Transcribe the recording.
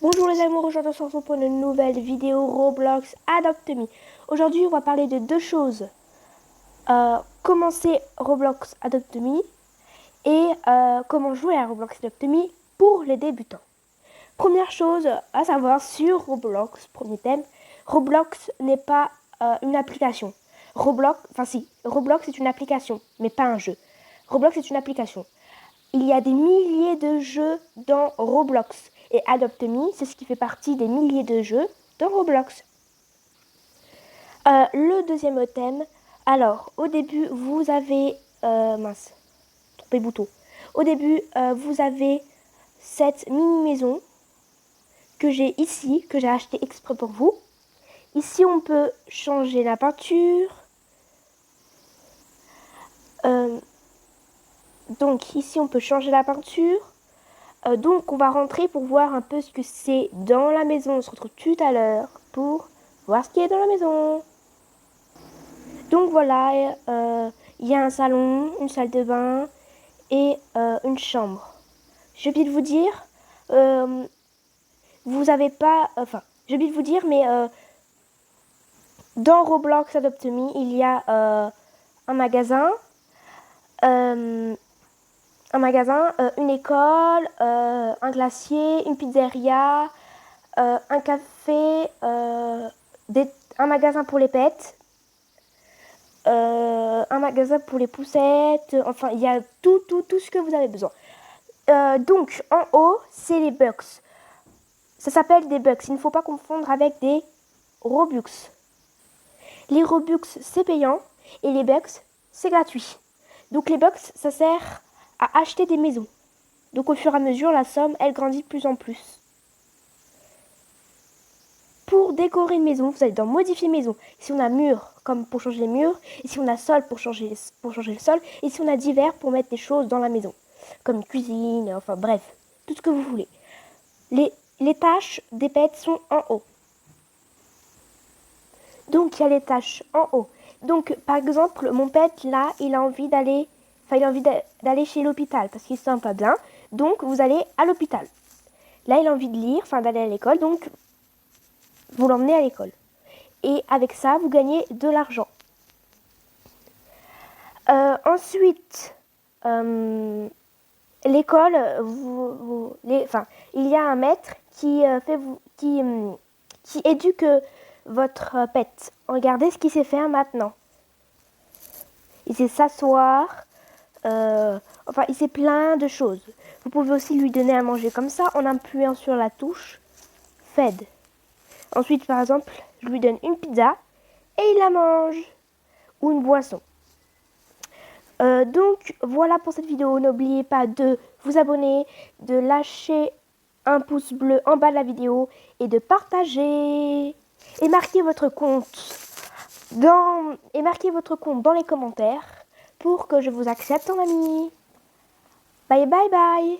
Bonjour les amours, aujourd'hui on se retrouve pour une nouvelle vidéo Roblox Adopt Me. Aujourd'hui on va parler de deux choses. Commencer Roblox Adopt Me et comment jouer à Roblox Adopt Me pour les débutants. Première chose à savoir sur Roblox, premier thème, Roblox n'est pas une application. Roblox est une application, mais pas un jeu. Roblox est une application. Il y a des milliers de jeux dans Roblox. Et Adopt Me, c'est ce qui fait partie des milliers de jeux dans Roblox. Le deuxième thème. Alors, au début, vous avez... trompé bouton. Au début, vous avez cette mini-maison que j'ai ici, que j'ai acheté exprès pour vous. Ici, on peut changer la peinture. Donc, ici, on peut changer la peinture. Donc, on va rentrer pour voir un peu ce que c'est dans la maison. On se retrouve tout à l'heure pour voir ce qui est dans la maison. Donc, voilà, il y a un salon, une salle de bain et une chambre. J'ai oublié de vous dire, vous avez pas... j'ai oublié de vous dire, mais dans Roblox Adopt Me, il y a un magasin, une école, un glacier, une pizzeria, un café, un magasin pour les pets, un magasin pour les poussettes, enfin il y a tout ce que vous avez besoin. Donc en haut, c'est les bucks. Ça s'appelle des bucks, il ne faut pas confondre avec des Robux. Les Robux, c'est payant et les bucks, c'est gratuit. Donc les bucks, ça sert à acheter des maisons. Donc au fur et à mesure, la somme, elle grandit de plus en plus. Pour décorer une maison, vous allez dans modifier maison. Ici on a mur comme pour changer les murs. Ici on a sol pour changer le sol. Ici on a divers pour mettre des choses dans la maison. Comme une cuisine, enfin bref, tout ce que vous voulez. Les tâches des pets sont en haut. Donc il y a les tâches en haut. Donc par exemple, mon pet là, il a envie d'aller chez l'hôpital parce qu'il se sent pas bien. Donc vous allez à l'hôpital. Là, il a envie de lire, d'aller à l'école, donc vous l'emmenez à l'école. Et avec ça, vous gagnez de l'argent. Ensuite, l'école, il y a un maître qui éduque votre pet. Regardez ce qu'il sait faire maintenant. Il sait s'asseoir. Il sait plein de choses. Vous pouvez aussi lui donner à manger comme ça en appuyant sur la touche Fed. Ensuite, par exemple, je lui donne une pizza et il la mange. Ou une boisson. Donc, voilà pour cette vidéo. N'oubliez pas de vous abonner, de lâcher un pouce bleu en bas de la vidéo et de partager. Et marquez votre compte dans les commentaires pour que je vous accepte en ami. Bye bye bye.